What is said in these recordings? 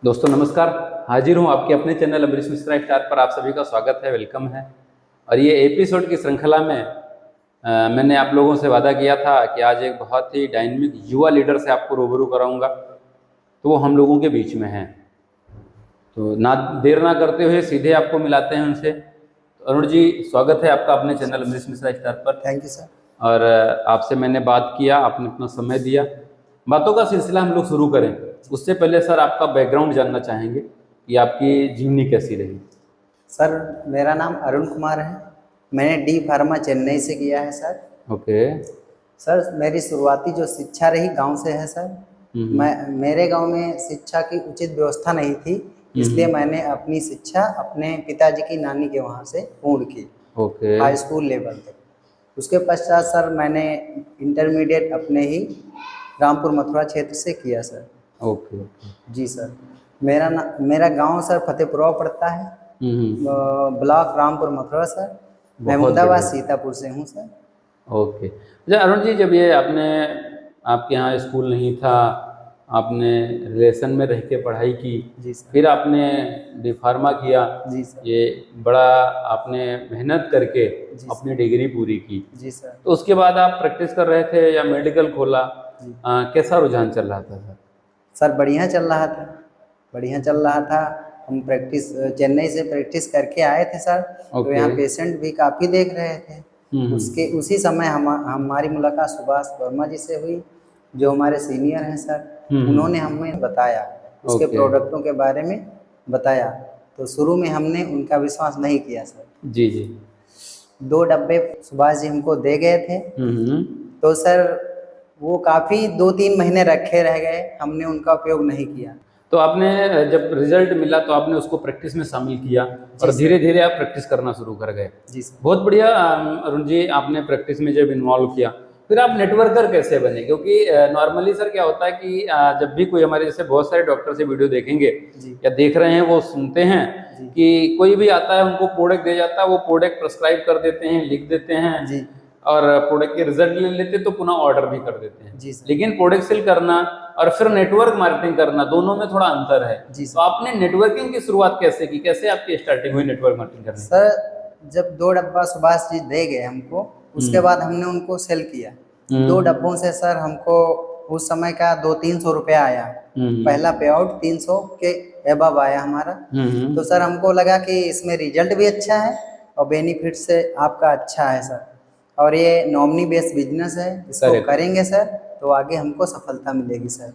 दोस्तों नमस्कार। हाजिर हूँ आपके अपने चैनल अमरीश मिश्रा स्टार पर। आप सभी का स्वागत है, वेलकम है। और ये एपिसोड की श्रृंखला में मैंने आप लोगों से वादा किया था कि आज एक बहुत ही डायनेमिक युवा लीडर से आपको रूबरू कराऊंगा, तो वो हम लोगों के बीच में हैं। तो ना देर ना करते हुए सीधे आपको मिलाते हैं उनसे। तो अरुण जी, स्वागत है आपका अपने चैनल अमरीश मिश्रा स्टार पर। Thank you sir. और आपसे मैंने बात किया, आपने अपना समय दिया। बातों का सिलसिला हम लोग शुरू करें उससे पहले सर आपका बैकग्राउंड जानना चाहेंगे कि आपकी जीवनी कैसी रही। सर मेरा नाम अरुण कुमार है। मैंने डी फार्मा चेन्नई से किया है सर। ओके। सर मेरी शुरुआती जो शिक्षा रही गांव से है सर। मेरे गांव में शिक्षा की उचित व्यवस्था नहीं थी, इसलिए मैंने अपनी शिक्षा अपने पिताजी की नानी के वहाँ से पूर्ण की। ओके। हाई स्कूल लेवल तक। उसके पश्चात सर मैंने इंटरमीडिएट अपने ही रामपुर मथुरा क्षेत्र से किया सर। ओके ओके जी सर। मेरा गांव सर फतेहपुरा पड़ता है, ब्लॉक रामपुर मथुरा सर। मैं मुंदाबाद सीतापुर से हूँ सर। ओके। अच्छा अरुण जी, जब ये आपके यहाँ स्कूल नहीं था, आपने रिलेशन में रह के पढ़ाई की, जी सर। फिर आपने डी फार्मा किया, जी सर। ये बड़ा आपने मेहनत करके अपनी डिग्री पूरी की। जी सर। तो उसके बाद आप प्रैक्टिस कर रहे थे या मेडिकल खोला, कैसा रुझान चल रहा था सर? सर बढ़िया चल रहा था, बढ़िया चल रहा था। हम प्रैक्टिस चेन्नई से प्रैक्टिस करके आए थे सर। तो यहाँ पेशेंट भी काफ़ी देख रहे थे। उसी समय हमारी मुलाकात सुभाष वर्मा जी से हुई, जो हमारे सीनियर हैं सर। उन्होंने हमें बताया, उसके प्रोडक्टों के बारे में बताया। तो शुरू में हमने उनका विश्वास नहीं किया सर। जी जी। 2 डब्बे सुभाष जी हमको दे गए थे। तो सर वो काफ़ी 2-3 महीने रखे रह गए, हमने उनका उपयोग नहीं किया। तो आपने जब रिजल्ट मिला तो आपने उसको प्रैक्टिस में शामिल किया और धीरे धीरे आप प्रैक्टिस करना शुरू कर गए। जी सर। बहुत बढ़िया अरुण जी, आपने प्रैक्टिस में जब इन्वॉल्व किया, फिर आप नेटवर्कर कैसे बने? क्योंकि नॉर्मली सर क्या होता है कि जब भी कोई हमारे जैसे बहुत सारे डॉक्टर से वीडियो देखेंगे या देख रहे हैं, वो सुनते हैं कि कोई भी आता है उनको प्रोडक्ट दे जाता है, वो प्रोडक्ट प्रिस्क्राइब कर देते हैं, लिख देते हैं जी, और प्रोडक्ट के रिजल्ट ले लेते तो पुनः ऑर्डर भी कर देते हैं। लेकिन प्रोडक्ट सेल करना और फिर नेटवर्क मार्केटिंग करना, दोनों में थोड़ा अंतर है। तो आपने नेटवर्किंग की शुरुआत कैसे की? कैसे आपकी स्टार्टिंग हुई नेटवर्क मार्केटिंग करने? सर जब 2 डब्बा सुभाष जी दे गए हमको, उसके बाद हमने उनको सेल किया। 2 डब्बों से सर हमको उस समय का 200-300 रुपया आया। पहला पे आउट 300 के एबव आया हमारा। तो सर हमको लगा कि इसमें रिजल्ट भी अच्छा है और बेनिफिट से आपका अच्छा है सर, और ये नॉमिनी बेस्ड बिजनेस है, इसको करेंगे सर तो आगे हमको सफलता मिलेगी सर।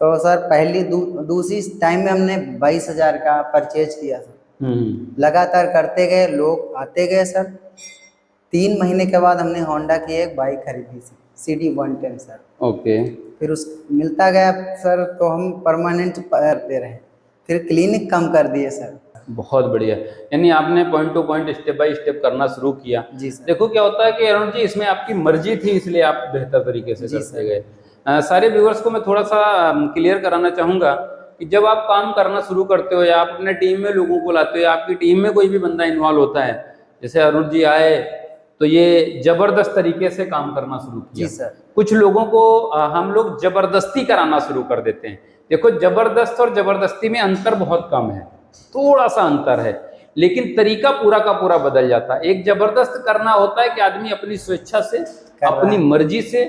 तो सर पहली दूसरी टाइम में हमने 22,000 का परचेज किया सर। लगातार करते गए, लोग आते गए सर। 3 महीने के बाद हमने होंडा की एक बाइक खरीदी CD 110 सर। ओके। फिर उस मिलता गया सर, तो हम परमानेंट करते रहे। फिर क्लिनिक कम कर दिए सर। बहुत बढ़िया। यानी आपने point two point, step by step करना शुरू किया। जी सर। देखो क्या होता है कि अरुण जी, इसमें आपकी मर्जी थी, इसलिए आप बेहतर तरीके से करते गए। सारे व्यूअर्स को मैं थोड़ा सा क्लियर कराना चाहूँगा कि जब आप काम करना शुरू करते हो या आप अपने टीम में लोगों को लाते हो या आपकी टीम में कोई भी बंदा इन्वॉल्व होता है, जैसे अरुण जी आए तो ये जबरदस्त तरीके से काम करना शुरू किया। जी सर। कुछ लोगों को हम लोग जबरदस्ती कराना शुरू कर देते हैं। देखो, जबरदस्त और जबरदस्ती में अंतर बहुत कम है, थोड़ा सा अंतर है, लेकिन तरीका पूरा का पूरा बदल जाता है। एक जबरदस्त करना होता है कि आदमी अपनी स्वेच्छा से, अपनी मर्जी से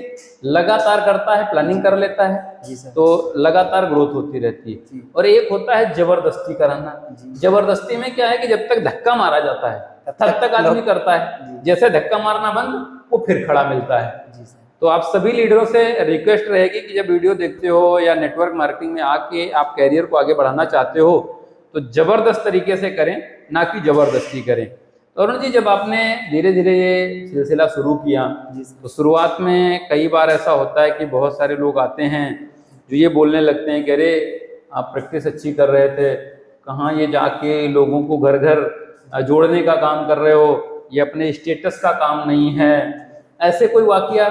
लगातार करता है, प्लानिंग कर लेता है, तो लगातार ग्रोथ होती रहती है। और एक होता है जबरदस्ती कराना। जबरदस्ती में क्या है कि जब तक धक्का मारा जाता है तब तक आदमी करता है, जैसे धक्का मारना बंद वो फिर खड़ा मिलता है। तो आप सभी लीडरों से रिक्वेस्ट रहेगी कि जब वीडियो देखते हो या नेटवर्क मार्केटिंग में आके आप कैरियर को आगे बढ़ाना चाहते हो तो जबरदस्त तरीके से करें, ना कि जबरदस्ती करें। तो अरुण जी, जब आपने धीरे धीरे ये सिलसिला शुरू किया तो शुरुआत में कई बार ऐसा होता है कि बहुत सारे लोग आते हैं जो ये बोलने लगते हैं कि अरे आप प्रैक्टिस अच्छी कर रहे थे, कहाँ ये जाके लोगों को घर घर जोड़ने का काम कर रहे हो, ये अपने स्टेटस का काम नहीं है। ऐसे कोई वाकया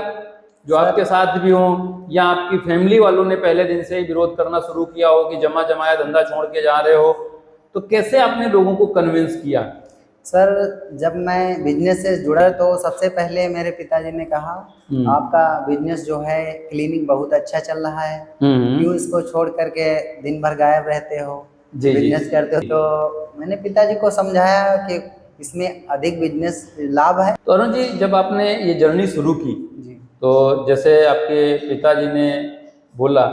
जो आपके साथ भी हो या आपकी फैमिली वालों ने पहले दिन से ही विरोध करना शुरू किया हो कि जमा जमाया धंधा छोड़ के जा रहे हो, तो कैसे आपने लोगों को कन्विंस किया सर जब मैं बिजनेस से जुड़ा तो सबसे पहले मेरे पिताजी ने कहा आपका बिजनेस जो है क्लीनिक बहुत अच्छा चल रहा है, क्यों इसको छोड़ करके दिन भर गायब रहते हो, बिजनेस करते हो। तो मैंने पिताजी को समझाया कि इसमें अधिक बिजनेस लाभ है। तो अरुण जी, जब आपने ये जर्नी शुरू की जी, तो जैसे आपके पिताजी ने बोला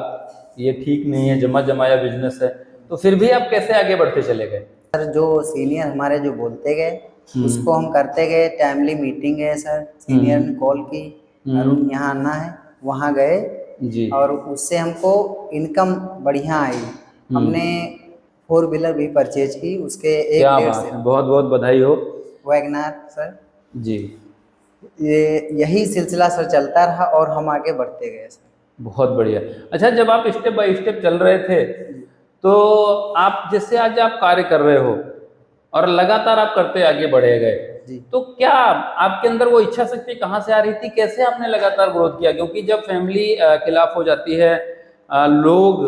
ये ठीक नहीं है, जमा जमाया बिजनेस है, तो फिर भी आप कैसे आगे बढ़ते चले गए? सर जो सीनियर हमारे जो बोलते गए उसको हम करते गए। टाइमली मीटिंग है सर, सीनियर ने कॉल की अरुण यहाँ आना है, वहाँ गए जी। और उससे हमको इनकम बढ़िया आई। हमने 4 व्हीलर भी परचेज की उसके एक क्या डेढ़ बात से है, बहुत बहुत बधाई हो। WagonR sir. जी, यही सिलसिला सर चलता रहा और हम आगे बढ़ते गए सर। बहुत बढ़िया। अच्छा, जब आप स्टेप बाय स्टेप चल रहे थे तो आप जैसे आज आप कार्य कर रहे हो और लगातार आप करते आगे बढ़े गए, तो क्या आपके अंदर वो इच्छा शक्ति कहाँ से आ रही थी? कैसे आपने लगातार ग्रोथ किया? क्योंकि जब फैमिली खिलाफ हो जाती है, लोग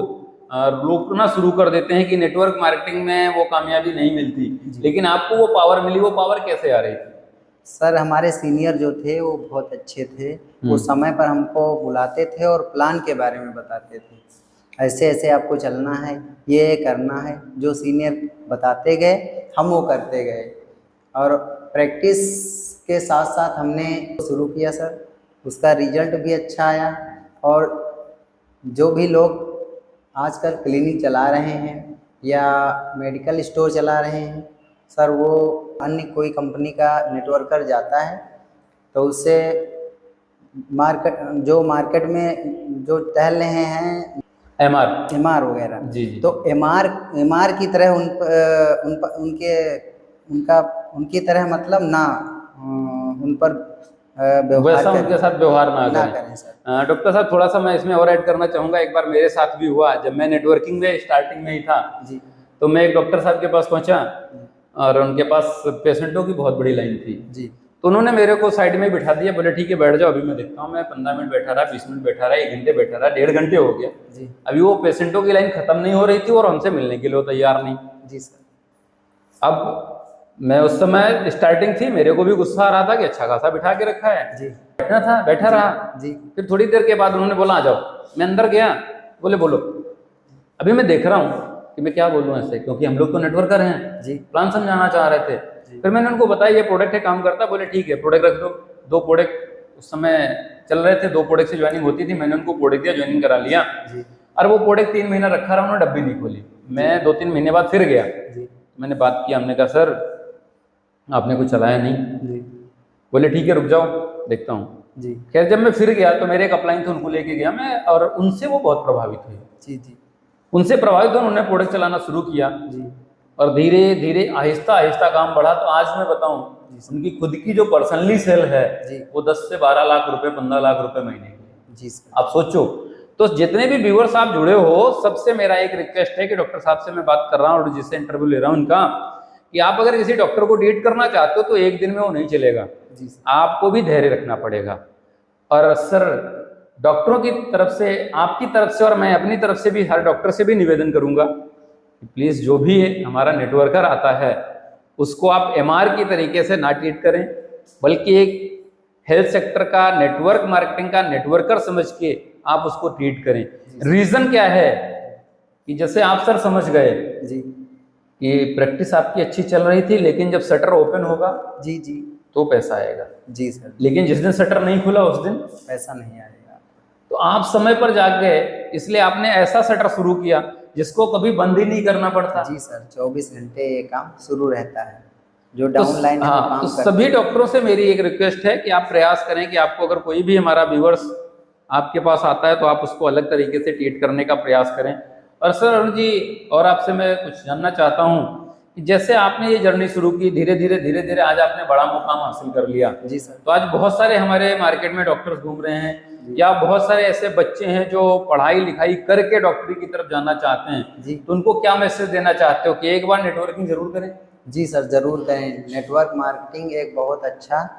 रोकना शुरू कर देते हैं कि नेटवर्क मार्केटिंग में वो कामयाबी नहीं मिलती, लेकिन आपको वो पावर मिली, वो पावर कैसे आ रही थी? सर हमारे सीनियर जो थे वो बहुत अच्छे थे, वो समय पर हमको बुलाते थे और प्लान के बारे में बताते थे, ऐसे ऐसे आपको चलना है, ये करना है। जो सीनियर बताते गए हम वो करते गए और प्रैक्टिस के साथ साथ हमने शुरू किया सर, उसका रिजल्ट भी अच्छा आया। और जो भी लोग आजकल क्लिनिक चला रहे हैं या मेडिकल स्टोर चला रहे हैं सर, वो अन्य कोई कंपनी का नेटवर्कर जाता है तो उससे मार्केट में जो टहल रहे हैं एमआर वगैरह, जी। तो एमआर की तरह उनकी तरह मतलब ना उन पर वैसा उनके साथ व्यवहार ना करें करें। सर। डॉक्टर साहब, थोड़ा सा मैं इसमें और ऐड करना चाहूँगा। एक बार मेरे साथ भी हुआ, जब मैं नेटवर्किंग में स्टार्टिंग में ही था जी, तो मैं एक डॉक्टर साहब के पास पहुँचा और उनके पास पेशेंटों की बहुत बड़ी लाइन थी जी, तो उन्होंने मेरे को साइड में बिठा दिया, बोले ठीक है बैठ जाओ, अभी मैं देखता हूँ। मैं 15 मिनट बैठा रहा, 20 मिनट बैठा रहा, 1 घंटे बैठा रहा, 1.5 घंटे हो गया जी, अभी वो पेशेंटों की लाइन खत्म नहीं हो रही थी और हमसे मिलने के लिए तैयार नहीं। जी सर। अब मैं उस समय स्टार्टिंग थी, मेरे को भी गुस्सा आ रहा था कि अच्छा खासा बिठा के रखा है जी, बैठना था, बैठा रहा जी, फिर थोड़ी देर के बाद उन्होंने बोला आ जाओ। मैं अंदर गया, बोले बोलो। अभी मैं देख रहा हूँ कि मैं क्या बोलूँ ऐसे, क्योंकि हम लोग तो नेटवर्कर हैं जी, प्लान समझाना चाह रहे थे। फिर मैंने उनको बताया ये प्रोडक्ट है, काम करता है। बोले ठीक है प्रोडक्ट रख दो। 2 प्रोडक्ट उस समय चल रहे थे, 2 प्रोडक्ट से ज्वाइनिंग होती थी। मैंने उनको प्रोडक्ट दिया, ज्वाइनिंग करा लिया और वो प्रोडक्ट 3 महीना रखा रहा, उन्होंने डब्बी नहीं खोली। मैं 2-3 महीने बाद फिर गया, मैंने बात किया, हमने कहा सर आपने कुछ चलाया नहीं। बोले ठीक है रुक जाओ देखता हूँ जी, खैर जब मैं फिर गया तो मेरे एक अपलाइन थे, उनको लेके गया मैं और उनसे वो बहुत प्रभावित हुए। जी, जी, उनसे प्रभावित होकर उन्होंने प्रोडक्ट चलाना शुरू किया और धीरे धीरे आहिस्ता आहिस्ता काम बढ़ा। तो आज मैं बताऊं उनकी खुद की जो पर्सनली सेल है वो 10 से 12 लाख रुपए, 15 लाख रुपए महीने की। आप सोचो। तो जितने भी व्यूअर्स आप जुड़े हो, सबसे मेरा एक रिक्वेस्ट है कि डॉक्टर साहब से मैं बात कर रहा हूँ और जिससे इंटरव्यू ले रहा हूँ उनका, कि आप अगर किसी डॉक्टर को डेट करना चाहते हो तो एक दिन में वो नहीं चलेगा, आपको भी धैर्य रखना पड़ेगा। और सर डॉक्टरों की तरफ से, आपकी तरफ से और मैं अपनी तरफ से भी हर डॉक्टर से भी निवेदन करूंगा कि प्लीज़ जो भी है हमारा नेटवर्कर आता है उसको आप एमआर की तरीके से ना ट्रीट करें, बल्कि एक हेल्थ सेक्टर का, नेटवर्क मार्केटिंग का नेटवर्कर समझ के आप उसको ट्रीट करें। रीज़न क्या है कि जैसे आप सर समझ गए कि प्रैक्टिस आपकी अच्छी चल रही थी, लेकिन जब शटर ओपन होगा जी, जी, तो पैसा आएगा। जी सर, लेकिन जिस दिन शटर नहीं खुला उस दिन पैसा नहीं आएगा। तो आप समय पर जाग गए, इसलिए आपने ऐसा शटर शुरू किया जिसको कभी बंद ही नहीं करना पड़ता। जी सर, 24 घंटे ये काम शुरू रहता है, जो डाउन लाइन है वो काम तो करता सभी है। डॉक्टरों से मेरी एक रिक्वेस्ट है कि आप प्रयास करें कि आपको अगर कोई भी हमारा व्यूअर्स आपके पास आता है तो आप उसको अलग तरीके से ट्रीट करने का प्रयास करें। और सर अरुण जी, और आपसे मैं कुछ जानना चाहता हूँ कि जैसे आपने ये जर्नी शुरू की, धीरे धीरे आज आपने बड़ा मुकाम हासिल कर लिया। जी सर। तो आज बहुत सारे हमारे मार्केट में डॉक्टर्स घूम रहे हैं, या बहुत सारे ऐसे बच्चे हैं जो पढ़ाई लिखाई करके डॉक्टरी की तरफ जाना चाहते हैं, तो उनको क्या मैसेज देना चाहते हो कि एक बार नेटवर्किंग जरूर करें? जी सर, ज़रूर करें। नेटवर्क मार्केटिंग एक बहुत अच्छा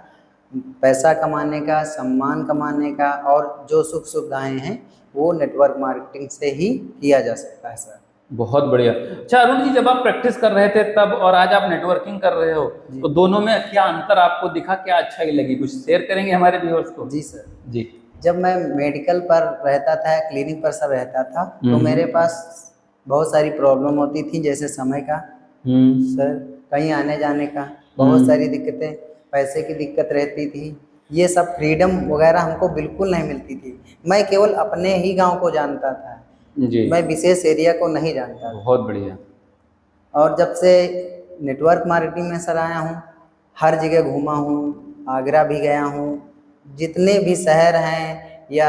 पैसा कमाने का, सम्मान कमाने का और जो सुख सुविधाएं हैं वो नेटवर्क मार्केटिंग से ही किया जा सकता है सर। बहुत बढ़िया। अच्छा अरुण जी, जब आप प्रैक्टिस कर रहे थे तब और आज आप नेटवर्किंग कर रहे हो, तो दोनों में क्या अंतर आपको दिखा, क्या अच्छाई लगी, कुछ शेयर करेंगे हमारे व्यूअर्स को? जी सर। जी। जब मैं मेडिकल पर रहता था, क्लिनिक पर सर रहता था, तो मेरे पास बहुत सारी प्रॉब्लम होती थी, जैसे समय का सर, कहीं आने जाने का, बहुत सारी दिक्कतें, पैसे की दिक्कत रहती थी। ये सब फ्रीडम वगैरह हमको बिल्कुल नहीं मिलती थी। मैं केवल अपने ही गांव को जानता था, जी। मैं विशेष एरिया को नहीं जानता था। बहुत बढ़िया। और जब से नेटवर्क मार्केटिंग में सर आया हूँ, हर जगह घूमा हूँ, आगरा भी गया हूँ, जितने भी शहर हैं या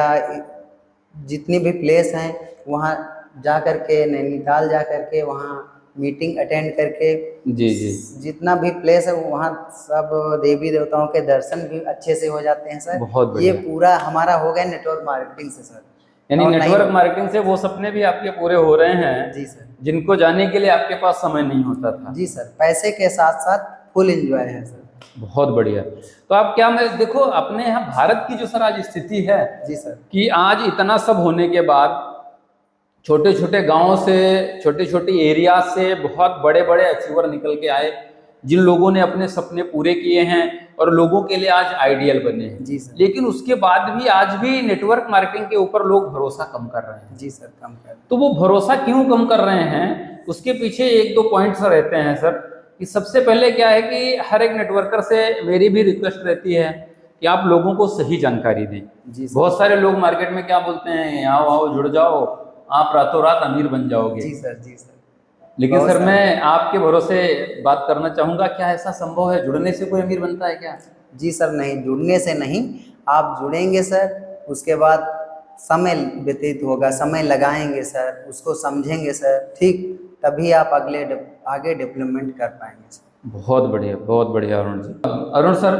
जितनी भी प्लेस हैं वहाँ जा कर के, नैनीताल जा कर के वहाँ मीटिंग अटेंड करके, जी जी। जितना भी प्लेस है वहाँ सब देवी देवताओं के दर्शन भी अच्छे से हो जाते हैं सर। बहुत ये बढ़िया। पूरा हमारा हो गया नेटवर्क मार्केटिंग से सर। यानी और नेटवर्क नहीं, मार्केटिंग से वो सपने भी आपके पूरे हो रहे हैं जी सर। जिनको जाने के लिए आपके पास समय नहीं होता था। जी सर, पैसे के साथ साथ फुल एंजॉय है सर। बहुत बढ़िया। तो आप क्या, मैं देखो अपने यहाँ भारत की जो सर आज स्थिति है जी सर। कि आज इतना सब होने के बाद छोटे छोटे गांवों से, छोटे छोटे एरिया से बहुत बड़े बड़े अचीवर निकल के आए, जिन लोगों ने अपने सपने पूरे किए हैं और लोगों के लिए आज आइडियल बने हैं। जी सर। लेकिन उसके बाद भी आज भी नेटवर्क मार्केटिंग के ऊपर लोग भरोसा कम कर रहे हैं। जी सर, कम कर। तो वो भरोसा क्यों कम कर रहे हैं, उसके पीछे एक दो पॉइंट्स रहते हैं सर। कि सबसे पहले क्या है कि हर एक नेटवर्कर से मेरी भी रिक्वेस्ट रहती है कि आप लोगों को सही जानकारी दें। जी सर। बहुत सारे लोग मार्केट में क्या बोलते हैं, आओ आओ जुड़ जाओ, आप रातों रात अमीर बन जाओगे। जी सर। जी सर। लेकिन बहुत सर सारे। मैं आपके भरोसे बात करना चाहूंगा, क्या ऐसा संभव है, जुड़ने से कोई अमीर बनता है क्या? जी सर, नहीं, जुड़ने से नहीं। आप जुड़ेंगे सर, उसके बाद समय व्यतीत होगा, समय लगाएंगे सर, उसको समझेंगे सर, ठीक, तभी आप आगे डेवलपमेंट कर पाएंगे सर। बहुत बढ़िया, बहुत बढ़िया अरुण जी। अरुण सर,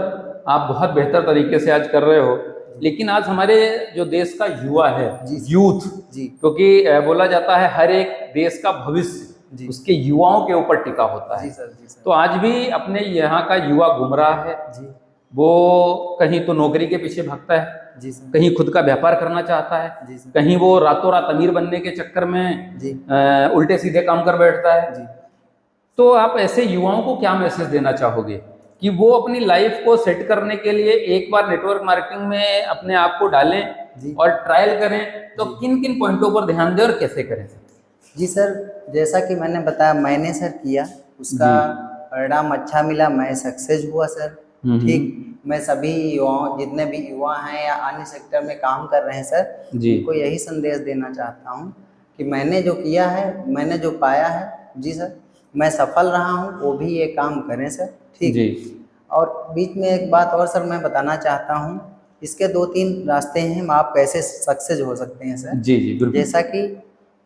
आप बहुत बेहतर तरीके से आज कर रहे हो, लेकिन आज हमारे जो देश का युवा है, यूथ, जी। क्योंकि बोला जाता है हर एक देश का भविष्य उसके युवाओं के ऊपर टिका होता है। जी सर। जी सर। तो आज भी अपने यहाँ का युवा गुमराह है। जी। वो कहीं तो नौकरी के पीछे भागता है, जी सर। कहीं खुद का व्यापार करना चाहता है, जी सर। कहीं वो रातों रात अमीर बनने के चक्कर में जी। उल्टे सीधे काम कर बैठता है। जी। तो आप ऐसे युवाओं को क्या मैसेज देना चाहोगे कि वो अपनी लाइफ को सेट करने के लिए एक बार नेटवर्क मार्केटिंग में अपने आप को डालें और ट्रायल करें, तो किन किन पॉइंटों पर ध्यान दें और कैसे करें? जी सर, जैसा कि मैंने बताया, मैंने सर किया, उसका परिणाम अच्छा मिला, मैं सक्सेस हुआ सर। ठीक, मैं सभी युवाओं, जितने भी युवा हैं या अन्य सेक्टर में काम कर रहे हैं सर, उनको यही संदेश देना चाहता हूँ कि मैंने जो किया है, मैंने जो पाया है, जी सर, मैं सफल रहा हूँ, वो भी ये काम करें सर। ठीक जी। और बीच में एक बात और सर मैं बताना चाहता हूँ, इसके 2-3 रास्ते हैं, आप कैसे सक्सेस हो सकते हैं सर। जी जी, जैसा कि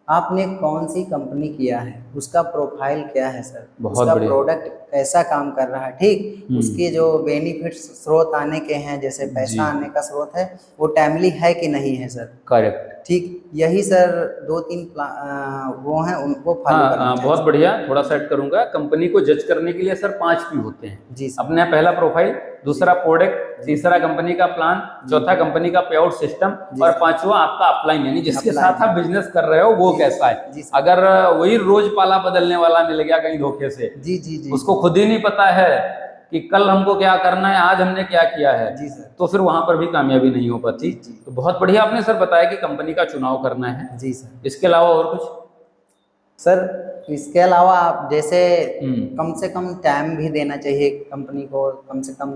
आपने कौन सी कंपनी किया है, उसका प्रोफाइल क्या है सर, उसका प्रोडक्ट कैसा काम कर रहा है, ठीक, उसके जो बेनिफिट्स स्रोत आने के हैं, जैसे पैसा आने का स्रोत है, वो टाइमली है कि नहीं है सर। करेक्ट। ठीक, यही सर 2-3 वो हैं, उनको फॉलो करना चाहिए। बहुत बढ़िया, थोड़ा सा ऐड करूंगा। कंपनी को जज करने के लिए सर 5 P होते हैं जी। अपने पहला प्रोफाइल, दूसरा प्रोडक्ट, तीसरा कंपनी का प्लान, चौथा कंपनी का पे आउट सिस्टम, और पांचवा आपका अपलाइन, यानी जिसके साथ आप बिजनेस कर रहे हो वो कैसा है। अगर वही रोज पाला बदलने वाला मिल गया कहीं धोखे से, जी जी जी, उसको खुद ही नहीं पता है कि कल हमको क्या करना है, आज हमने क्या किया है, जी सर, तो फिर वहां पर भी कामयाबी नहीं हो पाती। तो बहुत बढ़िया आपने सर बताया कि कंपनी का चुनाव करना है। जी सर। इसके अलावा और कुछ? सर इसके अलावा आप जैसे कम से कम टाइम भी देना चाहिए कंपनी को, कम से कम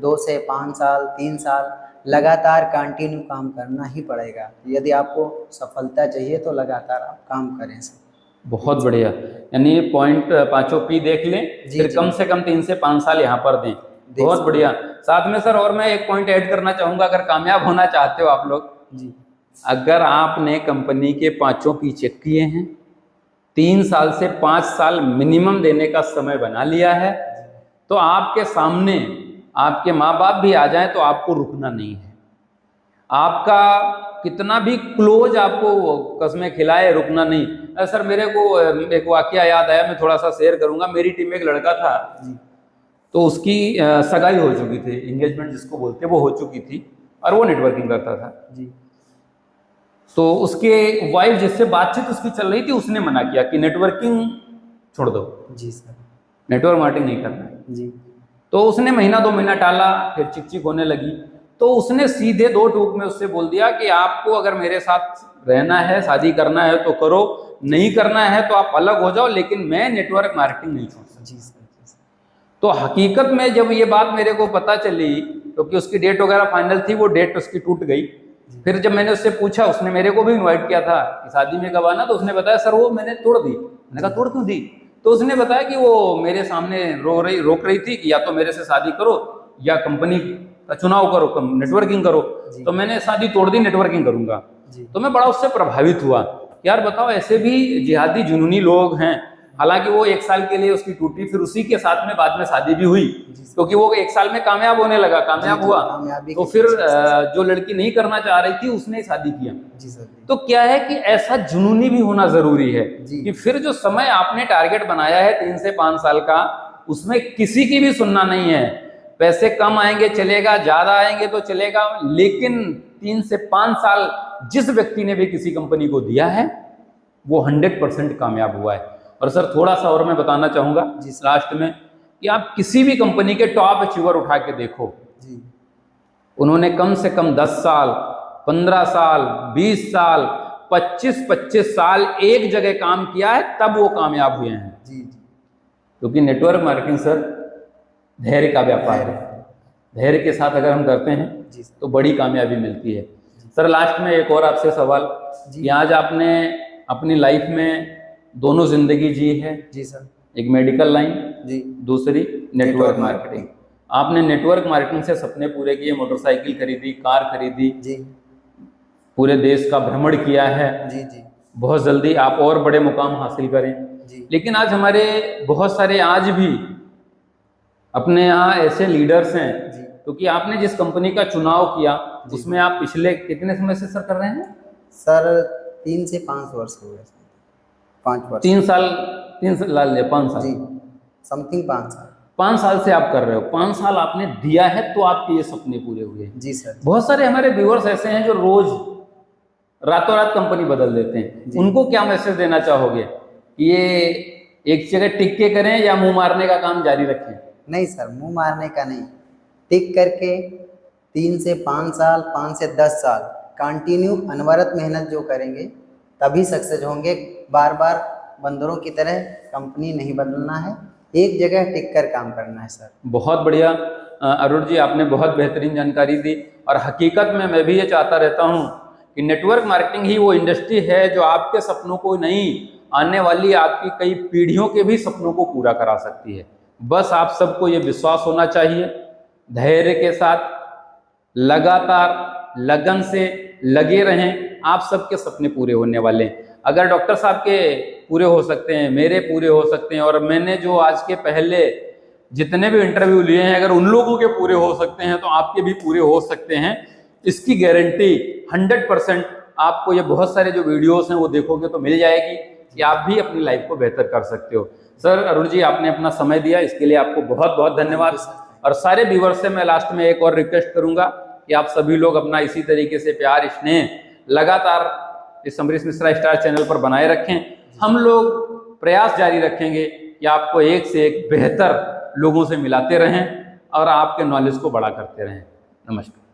2 से 5 साल 3 साल लगातार कंटिन्यू काम करना ही पड़ेगा। यदि आपको सफलता चाहिए तो लगातार आप काम करें सर। बहुत बढ़िया, यानी पॉइंट 5 P देख लें, फिर कम से कम 3 से 5 साल यहाँ पर दें। बहुत बढ़िया। साथ में सर और मैं एक पॉइंट ऐड करना चाहूँगा, अगर कामयाब होना चाहते हो आप लोग जी, अगर आपने कंपनी के 5 P चेक किए हैं, 3 साल से 5 साल मिनिमम देने का समय बना लिया है, तो आपके सामने आपके माँ बाप भी आ जाएं तो आपको रुकना नहीं है। आपका कितना भी क्लोज आपको कस्में खिलाए, रुकना नहीं। सर मेरे को एक वाकया याद आया, मैं थोड़ा सा शेयर करूंगा। मेरी टीम में एक लड़का था जी, तो उसकी सगाई हो चुकी थी, एंगेजमेंट जिसको बोलते हैं वो हो चुकी थी, और वो नेटवर्किंग करता था जी। तो उसके वाइफ जिससे बातचीत उसकी चल रही थी उसने मना किया कि नेटवर्किंग छोड़ दो, जी सर। नेटवर्क मार्केटिंग नहीं करना है। जी तो उसने महीना 2 महीना टाला, फिर चिक चिक होने लगी। तो उसने सीधे 2 टूक में उससे बोल दिया कि आपको अगर मेरे साथ रहना है, शादी करना है तो करो, नहीं करना है तो आप अलग हो जाओ, लेकिन मैं नेटवर्क मार्केटिंग नहीं छोड़ सकता। जी सर। जी सर। तो हकीकत में जब ये बात मेरे को पता चली, क्योंकि उसकी डेट वगैरह फाइनल थी, वो डेट उसकी टूट गई। फिर जब मैंने उससे पूछा, उसने मेरे को भी इनवाइट किया था कि शादी में कब आना, तो उसने बताया सर वो मैंने तोड़ दी। मैंने कहा तोड़ क्यों दी? तो उसने बताया कि वो मेरे सामने रोक रही थी कि या तो मेरे से शादी करो या कंपनी का चुनाव करो, नेटवर्किंग करो। तो मैंने शादी तोड़ दी, नेटवर्किंग करूंगा। तो मैं बड़ा उससे प्रभावित हुआ। यार बताओ, ऐसे भी जिहादी जुनूनी लोग हैं। हालांकि वो 1 साल के लिए उसकी टूटी, फिर उसी के साथ में बाद में शादी भी हुई, क्योंकि वो 1 साल में कामयाब होने लगा, कामयाब हुआ। तो फिर जो लड़की नहीं करना चाह रही थी उसने शादी किया। तो क्या है कि ऐसा जुनूनी भी होना जरूरी है कि फिर जो समय आपने टारगेट बनाया है 3 से 5 साल का, उसमें किसी की भी सुनना नहीं है। पैसे कम आएंगे चलेगा, ज्यादा आएंगे तो चलेगा, लेकिन 3 से 5 साल जिस व्यक्ति ने भी किसी कंपनी को दिया है वो 100% कामयाब हुआ है। और सर थोड़ा सा और मैं बताना चाहूंगा लास्ट में कि आप किसी भी कंपनी के टॉप अचीवर उठा के देखो, उन्होंने कम से कम 10 साल, 15 साल, 20 साल, 25 साल एक जगह काम किया है, तब वो कामयाब हुए हैं। क्योंकि नेटवर्क मार्केटिंग सर धैर्य का व्यापार है। धैर्य के साथ अगर हम करते हैं तो बड़ी कामयाबी मिलती है। सर लास्ट में एक और आपसे सवाल कि आज आपने अपनी लाइफ में दोनों जिंदगी जी है। जी सर। एक मेडिकल लाइन, जी, दूसरी नेटवर्क मार्केटिंग। आपने नेटवर्क मार्केटिंग से सपने पूरे किए, मोटरसाइकिल खरीदी, कार खरीदी, जी, पूरे देश का भ्रमण किया है। जी जी, बहुत जल्दी आप और बड़े मुकाम हासिल करें। जी। लेकिन आज हमारे बहुत सारे आज भी अपने यहाँ ऐसे लीडर्स हैं, क्योंकि आपने जिस कंपनी का चुनाव किया उसमें आप पिछले कितने समय से सर कर रहे हैं? सर 3 से 5 वर्ष हो गए। 5 वर्ष। 3 साल 5 साल जी, समथिंग 5 साल। 5 साल से आप कर रहे हो। 5 साल आपने दिया है तो आपके ये सपने पूरे हुए। जी सर। बहुत सारे हमारे व्यूअर्स ऐसे हैं जो रोज रातों रात कंपनी बदल देते हैं, उनको क्या मैसेज देना चाहोगे कि ये एक जगह टिक के करें या मुंह मारने का काम जारी रखें? नहीं सर, मुंह मारने का नहीं, टिक करके 3 से 5 साल, 5 से 10 साल कंटिन्यू अनवरत मेहनत जो करेंगे तभी सक्सेस होंगे। बार बार बंदरों की तरह कंपनी नहीं बदलना है, एक जगह टिक कर काम करना है सर। बहुत बढ़िया अरुण जी, आपने बहुत बेहतरीन जानकारी दी। और हकीकत में मैं भी ये चाहता रहता हूँ कि नेटवर्क मार्केटिंग ही वो इंडस्ट्री है जो आपके सपनों को नहीं, आने वाली आपकी कई पीढ़ियों के भी सपनों को पूरा करा सकती है। बस आप सबको ये विश्वास होना चाहिए, धैर्य के साथ लगातार लगन से लगे रहें, आप सबके सपने पूरे होने वाले हैं। अगर डॉक्टर साहब के पूरे हो सकते हैं, मेरे पूरे हो सकते हैं, और मैंने जो आज के पहले जितने भी इंटरव्यू लिए हैं अगर उन लोगों के पूरे हो सकते हैं तो आपके भी पूरे हो सकते हैं। इसकी गारंटी 100% आपको ये बहुत सारे जो वीडियोस हैं वो देखोगे तो मिल जाएगी कि आप भी अपनी लाइफ को बेहतर कर सकते हो। सर अरुण जी, आपने अपना समय दिया, इसके लिए आपको बहुत बहुत धन्यवाद। और सारे व्यूअर्स से मैं लास्ट में एक और रिक्वेस्ट करूंगा कि आप सभी लोग अपना इसी तरीके से प्यार, स्नेह लगातार इस अमरीश मिश्रा स्टार चैनल पर बनाए रखें। हम लोग प्रयास जारी रखेंगे कि आपको एक से एक बेहतर लोगों से मिलाते रहें और आपके नॉलेज को बड़ा करते रहें। नमस्कार।